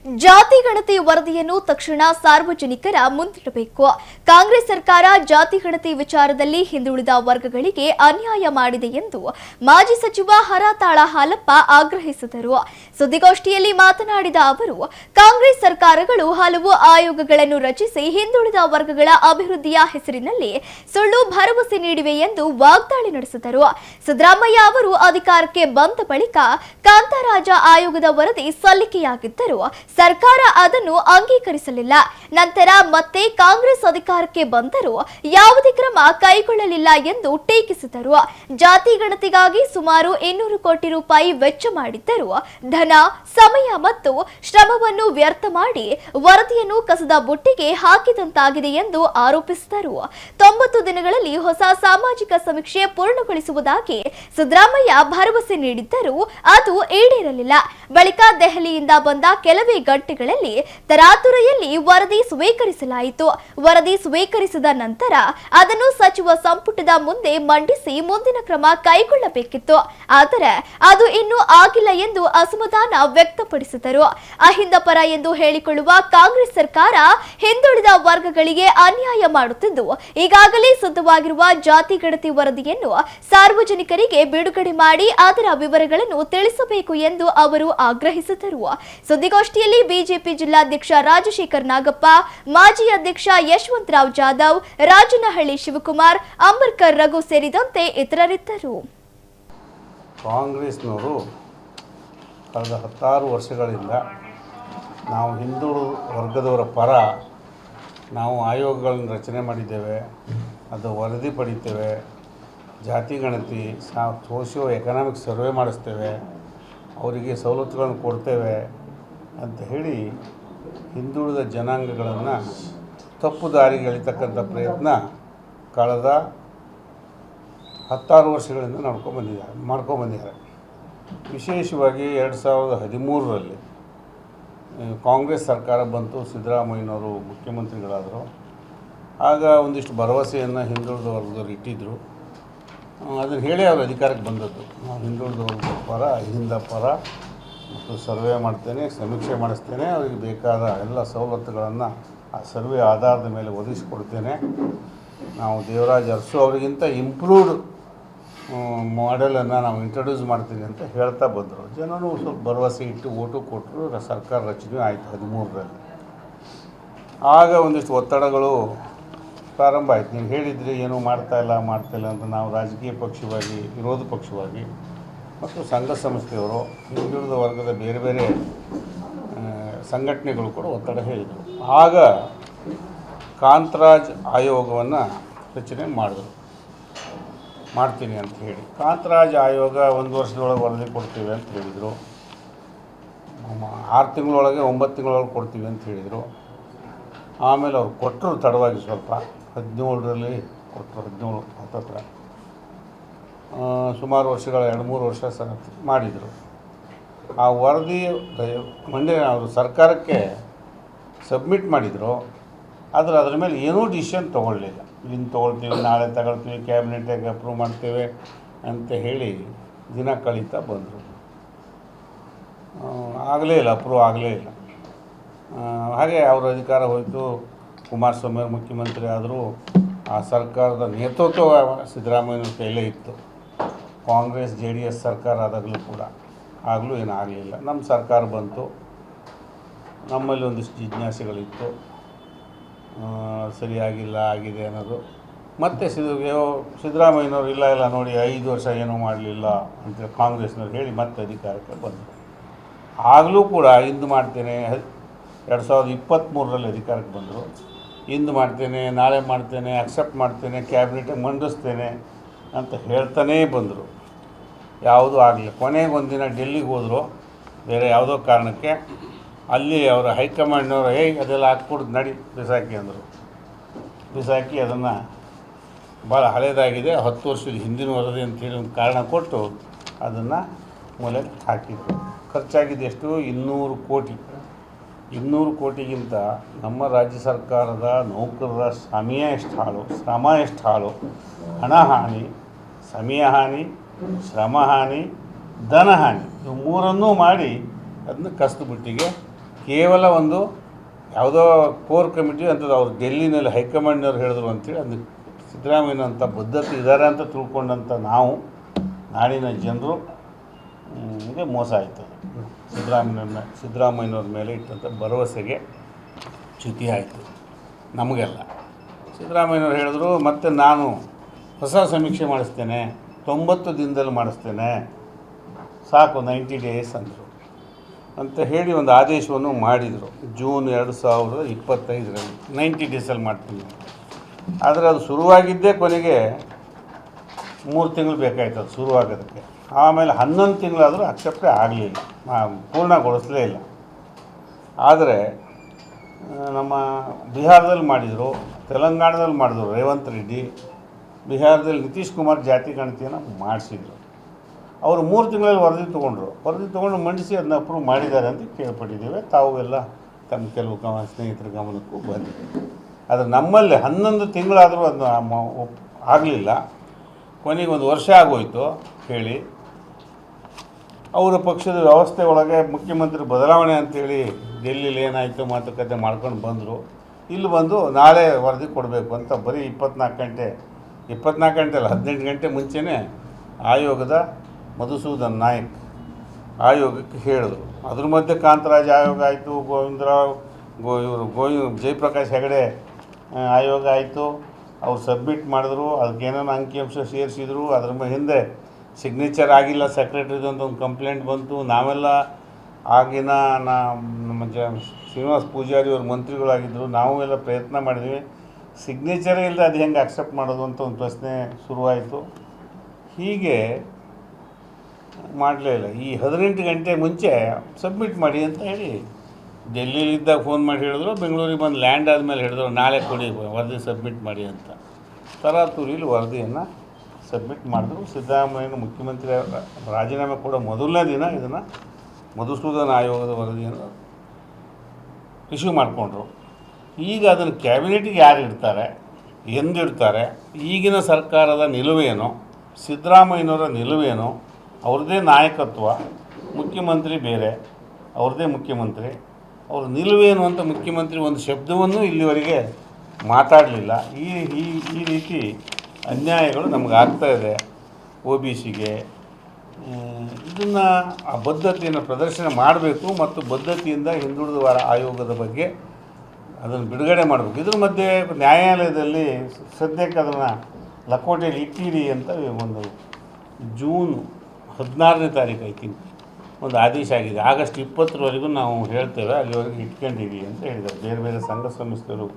ಜಾತಿ ಗಣತಿ ವರದಿಯನ್ನು ತಕ್ಷಣ ಸಾರ್ವಜನಿಕರ ಮುಂದಿಡಬೇಕು. ಕಾಂಗ್ರೆಸ್ ಸರ್ಕಾರ ಜಾತಿ ಗಣತಿ ವಿಚಾರದಲ್ಲಿ ಹಿಂದುಳಿದ ವರ್ಗಗಳಿಗೆ ಅನ್ಯಾಯ ಮಾಡಿದೆ ಎಂದು ಮಾಜಿ ಸಚಿವ ಹರತಾಳ ಹಾಲಪ್ಪ ಆಗ್ರಹಿಸಿದರು. ಸುದ್ದಿಗೋಷ್ಠಿಯಲ್ಲಿ ಮಾತನಾಡಿದ ಅವರು, ಕಾಂಗ್ರೆಸ್ ಸರ್ಕಾರಗಳು ಹಲವು ಆಯೋಗಗಳನ್ನು ರಚಿಸಿ ಹಿಂದುಳಿದ ವರ್ಗಗಳ ಅಭಿವೃದ್ಧಿಯ ಹೆಸರಿನಲ್ಲಿ ಸುಳ್ಳು ಭರವಸೆ ನೀಡಿವೆ ಎಂದು ವಾಗ್ದಾಳಿ ನಡೆಸಿದರು. ಸಿದ್ದರಾಮಯ್ಯ ಅವರು ಅಧಿಕಾರಕ್ಕೆ ಬಂದ ಬಳಿಕ ಕಾಂತರಾಜ ಆಯೋಗದ ವರದಿ ಸಲ್ಲಿಕೆಯಾಗಿದ್ದರು. ಸರ್ಕಾರ ಅದನ್ನು ಅಂಗೀಕರಿಸಲಿಲ್ಲ. ನಂತರ ಮತ್ತೆ ಕಾಂಗ್ರೆಸ್ ಅಧಿಕಾರಕ್ಕೆ ಬಂದರೂ ಯಾವುದೇ ಕ್ರಮ ಕೈಗೊಳ್ಳಲಿಲ್ಲ ಎಂದು ಟೀಕಿಸಿದರು. ಜಾತಿ ಗಣತಿಗಾಗಿ ಸುಮಾರು 200 ಕೋಟಿ ರೂಪಾಯಿ ವೆಚ್ಚ ಮಾಡಿದ್ದರು. ಧನ, ಸಮಯ ಮತ್ತು ಶ್ರಮವನ್ನು ವ್ಯರ್ಥ ಮಾಡಿ ವರದಿಯನ್ನು ಕಸದ ಬುಟ್ಟಿಗೆ ಹಾಕಿದಂತಾಗಿದೆ ಎಂದು ಆರೋಪಿಸಿದರು. 90 ದಿನಗಳಲ್ಲಿ ಹೊಸ ಸಾಮಾಜಿಕ ಸಮೀಕ್ಷೆ ಪೂರ್ಣಗೊಳಿಸುವುದಾಗಿ ಸಿದ್ದರಾಮಯ್ಯ ಭರವಸೆ ನೀಡಿದ್ದರೂ ಅದು ಈಡೇರಲಿಲ್ಲ. ಬಳಿಕ ದೆಹಲಿಯಿಂದ ಬಂದ ಕೆಲವೇ ಗಂಟೆಗಳಲ್ಲಿ ತರಾತುರಿಯಲ್ಲಿ ವರದಿ ಸ್ವೀಕರಿಸಲಾಯಿತು. ವರದಿ ಸ್ವೀಕರಿಸಿದ ನಂತರ ಅದನ್ನು ಸಚಿವ ಸಂಪುಟದ ಮುಂದೆ ಮಂಡಿಸಿ ಮುಂದಿನ ಕ್ರಮ ಕೈಗೊಳ್ಳಬೇಕಿತ್ತು. ಆದರೆ ಅದು ಇನ್ನೂ ಆಗಿಲ್ಲ ಎಂದು ಅಸಮಾಧಾನ ವ್ಯಕ್ತಪಡಿಸಿದರು. ಅಹಿಂದ ಪರ ಎಂದು ಹೇಳಿಕೊಳ್ಳುವ ಕಾಂಗ್ರೆಸ್ ಸರ್ಕಾರ ಹಿಂದುಳಿದ ವರ್ಗಗಳಿಗೆ ಅನ್ಯಾಯ ಮಾಡುತ್ತಿದ್ದು, ಈಗಾಗಲೇ ಸಿದ್ಧವಾಗಿರುವ ಜಾತಿ ಗಣತಿ ವರದಿಯನ್ನು ಸಾರ್ವಜನಿಕರಿಗೆ ಬಿಡುಗಡೆ ಮಾಡಿ ಅದರ ವಿವರಗಳನ್ನು ತಿಳಿಸಬೇಕು ಎಂದು ಅವರು ಆಗ್ರಹಿಸಿದರು. ಸುದ್ದಿಗೋಷ್ಠಿಯಲ್ಲಿ ಬಿಜೆಪಿ ಜಿಲ್ಲಾಧ್ಯಕ್ಷ ರಾಜಶೇಖರ್ ನಾಗಪ್ಪ, ಮಾಜಿ ಅಧ್ಯಕ್ಷ ಯಶವಂತರಾವ್ ಜಾಧವ್, ರಾಜನಹಳ್ಳಿ ಶಿವಕುಮಾರ್, ಅಂಬರ್ಕರ್ ರಘು ಸೇರಿದಂತೆ ಇತರರಿದ್ದರು. ಕಾಂಗ್ರೆಸ್ನವರು ಕಳೆದ 16 ವರ್ಷಗಳಿಂದ ನಾವು ಹಿಂದುಳಿದ ವರ್ಗದವರ ಪರ ನಾವು ಆಯೋಗಗಳನ್ನು ರಚನೆ ಮಾಡಿದ್ದೇವೆ, ಅದು ವರದಿ ಪಡಿತೇವೆ, ಜಾತಿ ಗಣತಿ, ಸೋಷಿಯೋ ಎಕನಾಮಿಕ್ ಸರ್ವೆ ಮಾಡಿಸ್ತೇವೆ, ಅವರಿಗೆ ಸವಲತ್ತುಗಳನ್ನು ಕೊಡ್ತೇವೆ ಅಂತ ಹೇಳಿ ಹಿಂದುಳಿದ ಜನಾಂಗಗಳನ್ನು ತಪ್ಪು ದಾರಿಗೆ ಎಳಿತಕ್ಕಂಥ ಪ್ರಯತ್ನ ಕಳೆದ 16 ವರ್ಷಗಳಿಂದ ಮಾಡ್ಕೊಂಬಂದಿದ್ದಾರೆ. ವಿಶೇಷವಾಗಿ 2013ರಲ್ಲಿ ಕಾಂಗ್ರೆಸ್ ಸರ್ಕಾರ ಬಂತು, ಸಿದ್ದರಾಮಯ್ಯನವರು ಮುಖ್ಯಮಂತ್ರಿಗಳಾದರು. ಆಗ ಒಂದಿಷ್ಟು ಭರವಸೆಯನ್ನು ಹಿಂದುಳಿದ ವರ್ಗದವರು ಇಟ್ಟಿದ್ದರು. ಅದನ್ನು ಹೇಳಿ ಅವರು ಅಧಿಕಾರಕ್ಕೆ ಬಂದದ್ದು. ನಾವು ಹಿಂದುಳಿದ ವರ್ಗದ ಪರ, ಅಹಿಂದ ಪರ ಮತ್ತು ಸರ್ವೆ ಮಾಡ್ತೇನೆ, ಸಮೀಕ್ಷೆ ಮಾಡಿಸ್ತೇನೆ, ಅವರಿಗೆ ಬೇಕಾದ ಎಲ್ಲ ಸವಲತ್ತುಗಳನ್ನು ಆ ಸರ್ವೆ ಆಧಾರದ ಮೇಲೆ ಒದಗಿಸಿಕೊಡ್ತೇನೆ, ನಾವು ದೇವರಾಜ್ ಅರಸು ಅವರಿಗಿಂತ ಇಂಪ್ರೂವ್ಡ್ ಮಾಡೆಲನ್ನು ನಾವು ಇಂಟ್ರೊಡ್ಯೂಸ್ ಮಾಡ್ತೀವಿ ಅಂತ ಹೇಳ್ತಾ ಬಂದರು. ಜನರು ಸ್ವಲ್ಪ ಭರವಸೆ ಇಟ್ಟು ಓಟು ಕೊಟ್ಟರು. ಸರ್ಕಾರ ರಚನೆ ಆಯಿತು 2013ರಲ್ಲಿ. ಆಗ ಒಂದಿಷ್ಟು ಒತ್ತಡಗಳು ಪ್ರಾರಂಭ ಆಯಿತು. ನೀವು ಹೇಳಿದ್ರಿ ಏನೂ ಮಾಡ್ತಾಯಿಲ್ಲ ಅಂತ ನಾವು ರಾಜಕೀಯ ಪಕ್ಷವಾಗಿ, ವಿರೋಧ ಪಕ್ಷವಾಗಿ ಮತ್ತು ಸಂಘ ಸಂಸ್ಥೆಯವರು, ಹಿಂದುಳಿದ ವರ್ಗದ ಬೇರೆ ಬೇರೆ ಸಂಘಟನೆಗಳು ಕೂಡ ಒತ್ತಡ ಹೇಳಿದರು. ಆಗ ಕಾಂತರಾಜ್ ಆಯೋಗವನ್ನು ರಚನೆ ಮಾಡ್ತೀನಿ ಅಂತ ಹೇಳಿ, ಕಾಂತರಾಜ್ ಆಯೋಗ 1 ವರ್ಷದೊಳಗೆ ವರದಿ ಕೊಡ್ತೀವಿ ಅಂತ ಹೇಳಿದರು. 6 ತಿಂಗಳೊಳಗೆ 9 ತಿಂಗಳೊಳಗೆ ಕೊಡ್ತೀವಿ ಅಂತ ಹೇಳಿದರು. ಆಮೇಲೆ ಅವ್ರು ಕೊಟ್ಟರು ತಡವಾಗಿ, ಸ್ವಲ್ಪ 17ರಲ್ಲಿ ಕೊಟ್ಟರು, 17 ಹತ್ತತ್ರ ಸುಮಾರು ವರ್ಷಗಳ 2-3 ವರ್ಷ ಮಾಡಿದರು. ಆ ವರದಿ ಮೊನ್ನೆ ಅವರು ಸರ್ಕಾರಕ್ಕೆ ಸಬ್ಮಿಟ್ ಮಾಡಿದರು. ಆದರೆ ಅದರ ಮೇಲೆ ಏನೂ ಡಿಸಿಷನ್ ತೊಗೊಳ್ಳಿಲ್ಲ. ಇನ್ನು ತೊಗೊಳ್ತೀವಿ, ನಾಳೆ ತಗೊಳ್ತೀವಿ, ಕ್ಯಾಬಿನೆಟ್ಗೆ ಅಪ್ರೂವ್ ಮಾಡ್ತೇವೆ ಅಂತ ಹೇಳಿ ದಿನ ಕಳೀತಾ ಬಂದರು. ಆಗಲೇ ಇಲ್ಲ, ಅಪ್ರೂವ್ ಆಗಲೇ ಇಲ್ಲ. ಹಾಗೆ ಅವರ ಅಧಿಕಾರ ಹೋಯಿತು. ಕುಮಾರಸ್ವಾಮಿ ಅವರು ಮುಖ್ಯಮಂತ್ರಿ ಆದರೂ ಆ ಸರ್ಕಾರದ ನೇತೃತ್ವ ಸಿದ್ದರಾಮಯ್ಯನ ಕೈಲೇ ಇತ್ತು. ಕಾಂಗ್ರೆಸ್ JDS ಸರ್ಕಾರ ಆದಾಗಲೂ ಕೂಡ ಆಗಲೂ ಏನೂ ಆಗಲಿಲ್ಲ. ನಮ್ಮ ಸರ್ಕಾರ ಬಂತು, ನಮ್ಮಲ್ಲಿ ಒಂದಿಷ್ಟು ಜಿಜ್ಞಾಸೆಗಳಿತ್ತು, ಸರಿಯಾಗಿಲ್ಲ, ಆಗಿದೆ ಅನ್ನೋದು. ಮತ್ತು ಸಿದ್ದರಾಮಯ್ಯನವರು ಇಲ್ಲ ನೋಡಿ 5 ವರ್ಷ ಏನೂ ಮಾಡಲಿಲ್ಲ ಅಂತ ಕಾಂಗ್ರೆಸ್ನವ್ರು ಹೇಳಿ ಮತ್ತೆ ಅಧಿಕಾರಕ್ಕೆ ಬಂದರು. ಆಗಲೂ ಕೂಡ ಇಂದು ಮಾಡ್ತೇನೆ, 2023ರಲ್ಲಿ ಅಧಿಕಾರಕ್ಕೆ ಬಂದರು. ಇಂದು ಮಾಡ್ತೇನೆ, ನಾಳೆ ಮಾಡ್ತೇನೆ, ಅಕ್ಸೆಪ್ಟ್ ಮಾಡ್ತೇನೆ, ಕ್ಯಾಬಿನೆಟ್ಗೆ ಮಂಡಿಸ್ತೇನೆ ಅಂತ ಹೇಳ್ತಾನೇ ಬಂದರು. ಯಾವುದೂ ಆಗಲಿಲ್ಲ. ಕೊನೆಗೆ ಒಂದಿನ ಡೆಲ್ಲಿಗೆ ಹೋದರು, ಬೇರೆ ಯಾವುದೋ ಕಾರಣಕ್ಕೆ. ಅಲ್ಲಿ ಅವರ ಹೈಕಮಾಂಡ್ನವರು ಅದೆಲ್ಲ ಹಾಕ್ಕೊಡ್ದು ನಡಿ ಬಿಸಾಕಿ ಅಂದರು. ಬಿಸಾಕಿ ಅದನ್ನು ಭಾಳ ಹಳೇದಾಗಿದೆ, 10 ವರ್ಷದ ಹಿಂದಿನ ವರದಿ ಅಂತೇಳಿ ಒಂದು ಕಾರಣ ಕೊಟ್ಟು ಅದನ್ನು ಮೂಲೆಗೆ ಹಾಕಿದ್ರು. ಖರ್ಚಾಗಿದ್ದು ಎಷ್ಟು? 200 ಕೋಟಿ. 200 ಕೋಟಿಗಿಂತ ನಮ್ಮ ರಾಜ್ಯ ಸರ್ಕಾರದ ನೌಕರರ ಶ್ರಮ ಎಷ್ಟು ಹಾಳು, ಹಣ ಹಾನಿ, ಸಮಯ ಹಾನಿ, ಶ್ರಮ ಹಾನಿ, ಧನ ಹಾನಿ, ಇವು 3 ಮಾಡಿ ಅದನ್ನು ಕಸದ ಬುಟ್ಟಿಗೆ ಕೇವಲ ಒಂದು ಯಾವುದೋ ಕೋರ್ ಕಮಿಟಿ ಅಂಥದ್ದು ಅವ್ರು ಡೆಲ್ಲಿನಲ್ಲಿ ಹೈಕಮಾಂಡ್ನವ್ರು ಹೇಳಿದ್ರು ಅಂತೇಳಿ ಅದು ಸಿದ್ದರಾಮಯ್ಯ ಅಂತ ಬದ್ಧತೆ ಇದ್ದಾರೆ ಅಂತ ತಿಳ್ಕೊಂಡಂಥ ನಾವು ನಾಡಿನ ಜನರು ಗೆ ಮೋಸ ಆಯಿತು. ಸಿದ್ದರಾಮಯ್ಯನವ್ರ ಮೇಲೆ ಇಟ್ಟಂಥ ಭರವಸೆಗೆ ಚ್ಯುತಿ ಆಯಿತು ನಮಗೆಲ್ಲ. ಸಿದ್ದರಾಮಯ್ಯನವ್ರು ಹೇಳಿದ್ರು ಮತ್ತು ನಾನು ಹೊಸ ಸಮೀಕ್ಷೆ ಮಾಡಿಸ್ತೇನೆ, 90 ದಿನದಲ್ಲಿ ಮಾಡಿಸ್ತೇನೆ, ಸಾಕು 90 ಡೇಸ್ ಅಂದರು ಅಂತ ಹೇಳಿ ಒಂದು ಆದೇಶವನ್ನು ಮಾಡಿದರು. ಜೂನ್ 2025ರಲ್ಲಿ 90 ಡೇಸಲ್ಲಿ ಮಾಡ್ತೀನಿ. ಆದರೆ ಅದು ಶುರುವಾಗಿದ್ದೇ ಕೊನೆಗೆ 3 ತಿಂಗಳು ಬೇಕಾಯ್ತು ಅದು ಶುರುವಾಗೋದಕ್ಕೆ. ಆಮೇಲೆ 11 ತಿಂಗಳಾದರೂ ಅಕ್ಸೆಪ್ಟೇ ಆಗಲಿಲ್ಲ, ಪೂರ್ಣಗೊಳಿಸಲೇ ಇಲ್ಲ. ಆದರೆ ನಮ್ಮ ಬಿಹಾರದಲ್ಲಿ ಮಾಡಿದರು, ತೆಲಂಗಾಣದಲ್ಲಿ ಮಾಡಿದ್ರು ರೇವಂತ್ ರೆಡ್ಡಿ, ಬಿಹಾರದಲ್ಲಿ ನಿತೀಶ್ ಕುಮಾರ್ ಜಾತಿ ಗಣತಿಯನ್ನು ಮಾಡಿಸಿದ್ರು. ಅವರು 3 ತಿಂಗಳಲ್ಲಿ ವರದಿ ತೊಗೊಂಡು ಮಂಡಿಸಿ ಅದನ್ನ ಅಪ್ರೂವ್ ಮಾಡಿದ್ದಾರೆ ಅಂತ ಕೇಳ್ಪಟ್ಟಿದ್ದೇವೆ. ತಾವು ಎಲ್ಲ ತಮ್ಮ ಕೆಲವು ಸ್ನೇಹಿತರ ಗಮನಕ್ಕೂ ಬಂದಿದೆ. ಆದರೆ ನಮ್ಮಲ್ಲಿ 11 ತಿಂಗಳಾದರೂ ಅದನ್ನ ಆಗಲಿಲ್ಲ. ಕೊನೆಗೆ 1 ವರ್ಷ ಆಗೋಯಿತು ಹೇಳಿ. ಅವರ ಪಕ್ಷದ ವ್ಯವಸ್ಥೆ ಒಳಗೆ ಮುಖ್ಯಮಂತ್ರಿ ಬದಲಾವಣೆ ಅಂಥೇಳಿ ಡೆಲ್ಲಿಲಿ ಏನಾಯಿತು ಮಾತುಕತೆ ಮಾಡ್ಕೊಂಡು ಬಂದರು. ಇಲ್ಲಿ ಬಂದು ನಾಳೆ ವರದಿ ಕೊಡಬೇಕು ಅಂತ ಬರೀ 24 ಗಂಟೆ ಅಲ್ಲ 18 ಗಂಟೆ ಮುಂಚೆನೇ ಆಯೋಗದ ಮಧುಸೂದನ್ ನಾಯಕ್ ಆಯೋಗಕ್ಕೆ ಹೇಳಿದ್ರು. ಅದ್ರ ಮಧ್ಯೆ ಕಾಂತರಾಜ್ ಆಯೋಗ ಆಯಿತು, ಜಯಪ್ರಕಾಶ್ ಹೆಗಡೆ ಆಯೋಗ ಆಯಿತು. ಅವ್ರು ಸಬ್ಮಿಟ್ ಮಾಡಿದ್ರು, ಅದಕ್ಕೇನೋ ಅಂಕಿಅಂಶ ಸೇರಿಸಿದ್ರು. ಅದ್ರ ಹಿಂದೆ ಸಿಗ್ನೇಚರ್ ಆಗಿಲ್ಲ ಸೆಕ್ರೆಟರಿದು ಅಂತ ಒಂದು ಕಂಪ್ಲೇಂಟ್ ಬಂತು. ನಾವೆಲ್ಲ ಆಗಿನ ನಮ್ಮ ಶ್ರೀನಿವಾಸ್ ಪೂಜಾರಿ ಅವರು ಮಂತ್ರಿಗಳಾಗಿದ್ದರು, ನಾವು ಎಲ್ಲ ಪ್ರಯತ್ನ ಮಾಡಿದ್ವಿ. ಸಿಗ್ನೇಚರೇ ಇಲ್ಲದೆ ಅದು ಹೆಂಗೆ ಅಕ್ಸೆಪ್ಟ್ ಮಾಡೋದು ಅಂತ ಒಂದು ಪ್ರಶ್ನೆ ಶುರುವಾಯಿತು. ಹೀಗೆ ಮಾಡಲೇ ಇಲ್ಲ. ಈ 18 ಗಂಟೆ ಮುಂಚೆ ಸಬ್ಮಿಟ್ ಮಾಡಿ ಅಂತ ಹೇಳಿ ಡೆಲ್ಲಿಲಿದ್ದಾಗ ಫೋನ್ ಮಾಡಿ ಹೇಳಿದ್ರು. ಬೆಂಗಳೂರಿಗೆ ಬಂದು ಲ್ಯಾಂಡ್ ಆದಮೇಲೆ ಹೇಳಿದ್ರು ನಾಳೆ ಕೊಡಿ ವರದಿ ಸಬ್ಮಿಟ್ ಮಾಡಿ ಅಂತ. ತರಾತುರಿಲಿ ವರದಿಯನ್ನು ಸಬ್ಮಿಟ್ ಮಾಡಿದ್ರು. ಸಿದ್ದರಾಮಯ್ಯನ ಮುಖ್ಯಮಂತ್ರಿ ರಾಜೀನಾಮೆ ಕೊಡೋ ಮೊದಲನೇ ದಿನ ಇದನ್ನು ಮಧುಸೂದನ್ ಆಯೋಗದ ವರದಿಯನ್ನು ಇಶ್ಯೂ ಮಾಡಿಕೊಂಡ್ರು. ಈಗ ಅದನ್ನು ಕ್ಯಾಬಿನೆಟಿಗೆ ಯಾರು ಇಡ್ತಾರೆ, ಎಂದಿಡ್ತಾರೆ, ಈಗಿನ ಸರ್ಕಾರದ ನಿಲುವೇನು, ಸಿದ್ದರಾಮಯ್ಯನವರ ನಿಲುವೇನು, ಅವ್ರದ್ದೇ ನಾಯಕತ್ವ, ಮುಖ್ಯಮಂತ್ರಿ ಬೇರೆ, ಅವ್ರದ್ದೇ ಮುಖ್ಯಮಂತ್ರಿ, ಅವ್ರ ನಿಲುವೇನು ಅಂತ ಮುಖ್ಯಮಂತ್ರಿ ಒಂದು ಶಬ್ದವನ್ನು ಇಲ್ಲಿವರೆಗೆ ಮಾತಾಡಲಿಲ್ಲ. ಈ ರೀತಿ ಅನ್ಯಾಯಗಳು ನಮಗೆ ಆಗ್ತಾಯಿದೆ. OBCಗೆ ಇದನ್ನು ಆ ಬದ್ಧತೆಯನ್ನು ಪ್ರದರ್ಶನ ಮಾಡಬೇಕು ಮತ್ತು ಬದ್ಧತೆಯಿಂದ ಹಿಂದುಳಿದ ಆಯೋಗದ ಬಗ್ಗೆ ಅದನ್ನು ಬಿಡುಗಡೆ ಮಾಡಬೇಕು. ಇದ್ರ ಮಧ್ಯೆ ನ್ಯಾಯಾಲಯದಲ್ಲಿ ಸದ್ಯಕ್ಕೆ ಅದನ್ನು ಲಕೋಟೆಯಲ್ಲಿ ಇಟ್ಟಿರಿ ಅಂತ ಒಂದು ಜೂನ್ 16ನೇ ತಾರೀಕು ಐ ಥಿಂಕ್ ಒಂದು ಆದೇಶ ಆಗಿದೆ. ಆಗಸ್ಟ್ 20ರವರೆಗೂ ನಾವು ಹೇಳ್ತೇವೆ, ಅಲ್ಲಿವರೆಗೆ ಇಟ್ಕೊಂಡಿರಿ ಅಂತ ಹೇಳಿದ್ದಾರೆ. ಬೇರೆ ಬೇರೆ ಸಂಘ ಸಂಸ್ಥೆಗಳು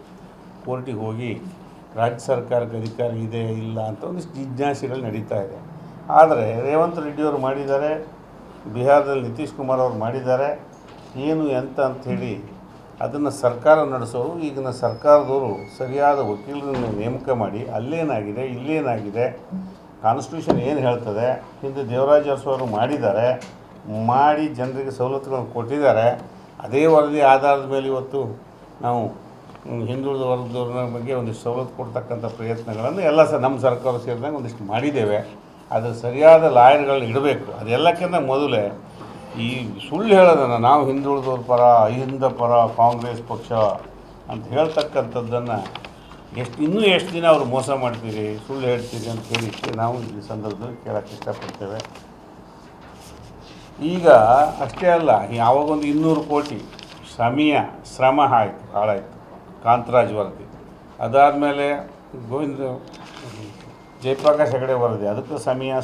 ಕೋರ್ಟಿಗೆ ಹೋಗಿ ರಾಜ್ಯ ಸರ್ಕಾರಕ್ಕೆ ಅಧಿಕಾರ ಇದೆ ಇಲ್ಲ ಅಂತ ಒಂದಿಷ್ಟು ಜಿಜ್ಞಾಸೆಗಳು ನಡೀತಾ ಇದೆ. ಆದರೆ ರೇವಂತ್ ರೆಡ್ಡಿಯವರು ಮಾಡಿದ್ದಾರೆ, ಬಿಹಾರದಲ್ಲಿ ನಿತೀಶ್ ಕುಮಾರ್ ಅವರು ಮಾಡಿದ್ದಾರೆ. ಏನು ಎಂತ ಅಂಥೇಳಿ ಅದನ್ನು ಸರ್ಕಾರ ನಡೆಸೋರು. ಈಗಿನ ಸರ್ಕಾರದವರು ಸರಿಯಾದ ವಕೀಲರನ್ನು ನೇಮಕ ಮಾಡಿ ಅಲ್ಲೇನಾಗಿದೆ ಇಲ್ಲೇನಾಗಿದೆ, ಕಾನ್ಸ್ಟಿಟ್ಯೂಷನ್ ಏನು ಹೇಳ್ತದೆ, ಹಿಂದೆ ದೇವರಾಜ ಅರಸು ಅವರು ಮಾಡಿ ಜನರಿಗೆ ಸವಲತ್ತುಗಳನ್ನು ಕೊಟ್ಟಿದ್ದಾರೆ. ಅದೇ ವರದಿ ಆಧಾರದ ಮೇಲೆ ಇವತ್ತು ನಾವು ಹಿಂದುಳಿದ ವರ್ಗದವ್ರ ಬಗ್ಗೆ ಒಂದಿಷ್ಟು ಸವಲತ್ತು ಕೊಡ್ತಕ್ಕಂಥ ಪ್ರಯತ್ನಗಳನ್ನು ಎಲ್ಲ ನಮ್ಮ ಸರ್ಕಾರ ಸೇರಿದಂಗೆ ಒಂದಿಷ್ಟು ಮಾಡಿದ್ದೇವೆ. ಅದರ ಸರಿಯಾದ ಲಾಯರ್ಗಳನ್ನ ಇಡಬೇಕು. ಅದೆಲ್ಲಕ್ಕಿಂತ ಮೊದಲೇ ಈ ಸುಳ್ಳು ಹೇಳೋದನ್ನು ನಾವು ಹಿಂದುಳಿದವ್ರ ಪರ, ಅಹಿಂದ ಪರ, ಕಾಂಗ್ರೆಸ್ ಪಕ್ಷ ಅಂತ ಹೇಳ್ತಕ್ಕಂಥದ್ದನ್ನು ಇನ್ನೂ ಎಷ್ಟು ದಿನ ಅವರು ಮೋಸ ಮಾಡ್ತೀರಿ, ಸುಳ್ಳು ಹೇಳ್ತೀರಿ ಅಂತ ಹೇಳಿ ನಾವು ಈ ಸಂದರ್ಭದಲ್ಲಿ ಕೇಳೋಕ್ಕೆ ಇಷ್ಟಪಡ್ತೇವೆ. ಈಗ ಅಷ್ಟೇ ಅಲ್ಲ, ಯಾವಾಗೊಂದು 200 ಕೋಟಿ ಶ್ರಮ ಹಾಳಾಯಿತು ಕಾಂತರಾಜ್ ವರದಿ. ಅದಾದಮೇಲೆ ಜಯಪ್ರಕಾಶ್ ಹೆಗಡೆ ವರದಿ, ಅದಕ್ಕೂ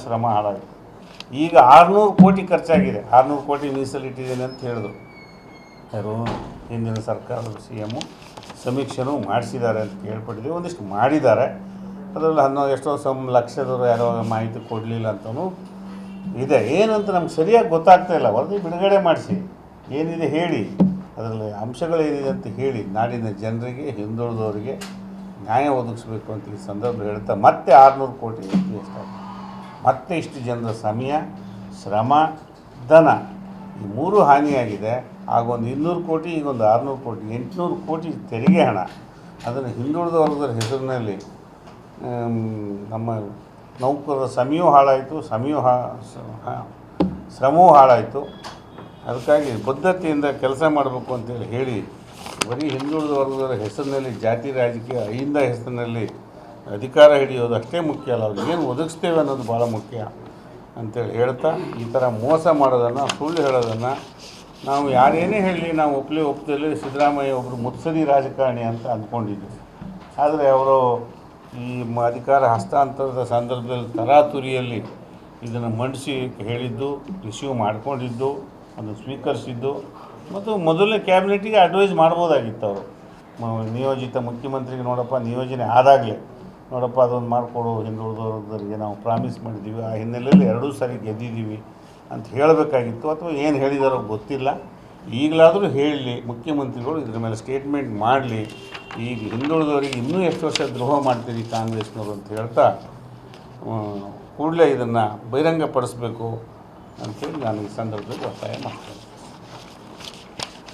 ಶ್ರಮ ಹಾಳಾಯಿತು. ಈಗ 600 ಕೋಟಿ ಖರ್ಚಾಗಿದೆ. 600 ಕೋಟಿ ಮೀಸಲಿಟ್ಟಿದ್ದೇನೆ ಅಂತ ಹೇಳಿದ್ರು ಯಾರು, ಹಿಂದಿನ ಸರ್ಕಾರದ CM. ಸಮೀಕ್ಷೆನೂ ಮಾಡಿಸಿದ್ದಾರೆ ಅಂತ ಕೇಳ್ಪಟ್ಟಿದ್ದೀವಿ. ಒಂದಿಷ್ಟು ಮಾಡಿದ್ದಾರೆ. ಅದರಲ್ಲಿ ಎಷ್ಟೋ ಲಕ್ಷದವರು ಯಾರೋ ಮಾಹಿತಿ ಕೊಡಲಿಲ್ಲ ಅಂತಲೂ ಇದೆ. ಏನಂತ ನಮ್ಗೆ ಸರಿಯಾಗಿ ಗೊತ್ತಾಗ್ತಾ ಇಲ್ಲ. ವರದಿ ಬಿಡುಗಡೆ ಮಾಡಿಸಿ, ಏನಿದೆ ಹೇಳಿ, ಅದರಲ್ಲಿ ಅಂಶಗಳೇನಿದೆ ಅಂತ ಹೇಳಿ ನಾಡಿನ ಜನರಿಗೆ, ಹಿಂದುಳಿದವರಿಗೆ ನ್ಯಾಯ ಒದಗಿಸ್ಬೇಕು ಅಂತ ಈ ಸಂದರ್ಭ ಹೇಳ್ತಾ ಮತ್ತೆ 600 ಕೋಟಿ ಎಷ್ಟಾಗುತ್ತೆ, ಮತ್ತೆ ಇಷ್ಟು ಜನರ ಸಮಯ, ಶ್ರಮ, ಧನ ಈ 3 ಹಾನಿಯಾಗಿದೆ. ಆಗೊಂದು 200 ಕೋಟಿ, ಈಗೊಂದು 600 ಕೋಟಿ, 800 ಕೋಟಿ ತೆರಿಗೆ ಹಣ. ಅದನ್ನು ಹಿಂದುಳಿದ ವರ್ಗದ ಹೆಸರಿನಲ್ಲಿ ನಮ್ಮ ನೌಕರರ ಸಮಯವೂ ಹಾಳಾಯಿತು, ಶ್ರಮವೂ ಹಾಳಾಯಿತು. ಅದಕ್ಕಾಗಿ ಬದ್ಧತೆಯಿಂದ ಕೆಲಸ ಮಾಡಬೇಕು ಅಂತೇಳಿ ಹೇಳಿ ಬರೀ ಹಿಂದುಳಿದ ವರ್ಗದವರ ಹೆಸರಿನಲ್ಲಿ ಜಾತಿ ರಾಜಕೀಯ ಅಹಿಂದ ಹೆಸರಿನಲ್ಲಿ ಅಧಿಕಾರ ಹಿಡಿಯೋದು ಅಷ್ಟೇ ಮುಖ್ಯ ಅಲ್ಲ, ಅವ್ರಿಗೆ ಏನು ಒದಗಿಸ್ತೇವೆ ಅನ್ನೋದು ಭಾಳ ಮುಖ್ಯ ಅಂತೇಳಿ ಹೇಳ್ತಾ, ಈ ಥರ ಮೋಸ ಮಾಡೋದನ್ನು, ಸುಳ್ಳು ಹೇಳೋದನ್ನು ನಾವು ಯಾರೇನೇ ಹೇಳಲಿ ನಾವು ಒಪ್ಪದಲ್ಲಿ ಸಿದ್ದರಾಮಯ್ಯ ಒಬ್ಬರು ಮುತ್ಸದಿ ರಾಜಕಾರಣಿ ಅಂತ ಅಂದ್ಕೊಂಡಿದ್ವಿ. ಆದರೆ ಅವರು ಈ ಅಧಿಕಾರ ಹಸ್ತಾಂತರದ ಸಂದರ್ಭದಲ್ಲಿ ತರಾತುರಿಯಲ್ಲಿ ಇದನ್ನು ಮಂಡಿಸಿ ಹೇಳಿದ್ದು, ರಿಸೀವ್ ಮಾಡ್ಕೊಂಡಿದ್ದು, ಅದನ್ನು ಸ್ವೀಕರಿಸಿದ್ದು ಮತ್ತು ಮೊದಲನೇ ಕ್ಯಾಬಿನೆಟಿಗೆ ಅಡ್ವೈಸ್ ಮಾಡ್ಬೋದಾಗಿತ್ತು ಅವರು. ನಿಯೋಜಿತ ಮುಖ್ಯಮಂತ್ರಿಗೆ ನೋಡಪ್ಪ ನಿಯೋಜನೆ ಆದಾಗಲೇ ನೋಡಪ್ಪ ಅದೊಂದು ಮಾಡಿಕೊಡು, ಹಿಂದುಳಿದವರಿಗೆ ನಾವು ಪ್ರಾಮಿಸ್ ಮಾಡಿದ್ದೀವಿ, ಆ ಹಿನ್ನೆಲೆಯಲ್ಲಿ 2 ಸಾರಿ ಗೆದ್ದಿದ್ದೀವಿ ಅಂತ ಹೇಳಬೇಕಾಗಿತ್ತು. ಅಥವಾ ಏನು ಹೇಳಿದಾರೋ ಗೊತ್ತಿಲ್ಲ. ಈಗಲಾದರೂ ಹೇಳಲಿ ಮುಖ್ಯಮಂತ್ರಿಗಳು, ಇದ್ರ ಮೇಲೆ ಸ್ಟೇಟ್ಮೆಂಟ್ ಮಾಡಲಿ. ಈಗ ಹಿಂದುಳಿದವರಿಗೆ ಇನ್ನೂ ಎಷ್ಟು ವರ್ಷ ದ್ರೋಹ ಮಾಡ್ತೀರಿ ಕಾಂಗ್ರೆಸ್ನವರು ಅಂತ ಹೇಳ್ತಾ ಕೂಡಲೇ ಇದನ್ನು ಬಹಿರಂಗಪಡಿಸಬೇಕು ಅಂತೇಳಿ ನಾನು ಈ ಸಂದರ್ಭದಲ್ಲಿ ಒತ್ತಾಯ ಮಾಡ್ತೇನೆ.